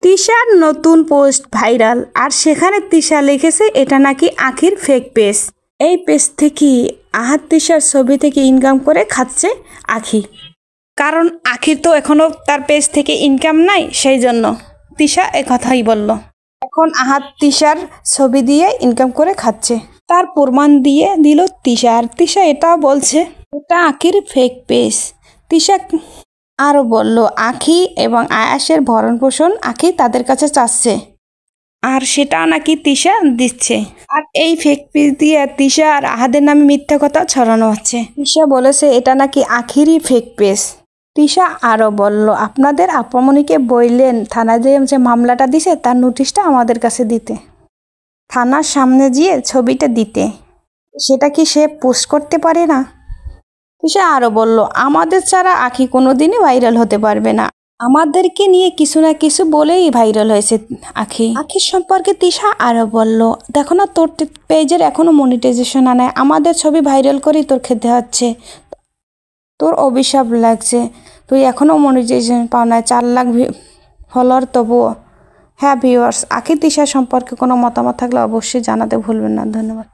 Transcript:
তিশার নতুন post viral, আর সেখানে তিশা লিখেছে এটা নাকি আখির ফেক পেজ। এই পেজ থেকে আহাদ তিশার ছবি থেকে ইনকাম করে খাচ্ছে আখি। কারণ আখির তো এখনো তার পেজ থেকে ইনকাম নাই, সেই জন্য তিশা কথাই বলল। এখন আহাদ তিশার ছবি দিয়ে ইনকাম করে খাচ্ছে, তার প্রমাণ দিয়ে দিল তিশা। আর তিশা এটাও বলছে এটা আখির ফেক পেজ। তিশা আরও বলল আখি এবং আয়াসের ভরণ পোষণ আখি তাদের কাছে চাচ্ছে, আর সেটা নাকি তিশা দিচ্ছে। আর এই ফেক পেজ দিয়ে তিশা আর আহাদের নামে মিথ্যা কথা ছড়ানো হচ্ছে। তিশা বলেছে এটা নাকি আখিরই ফেক পেজ। তিশা আরও বলল আপনাদের আপামনিকে বললেন থানায় যে মামলাটা দিছে তার নোটিশটা আমাদের কাছে দিতে, থানার সামনে গিয়ে ছবিটা দিতে, সেটা কি সে পোস্ট করতে পারে না? তিশা আরও বলল আমাদের ছাড়া আখি কোনোদিনই ভাইরাল হতে পারবে না, আমাদেরকে নিয়ে কিছু না কিছু বলেই ভাইরাল হয়েছে আখি। আখির সম্পর্কে তিশা আরও বলল দেখো না তোর পেজের এখনো মনিটাইজেশন আনায়, আমাদের ছবি ভাইরাল করেই তোর খেতে হচ্ছে, তোর অভিশাপ লাগছে, তুই এখনও মনিটাইজেশন পাও না, 4 লাখ ফলোয়ার তবুও। হ্যাঁ ভিউয়ার্স, আখি তিশা সম্পর্কে কোনো মতামত থাকলে অবশ্যই জানাতে ভুলবেন না। ধন্যবাদ।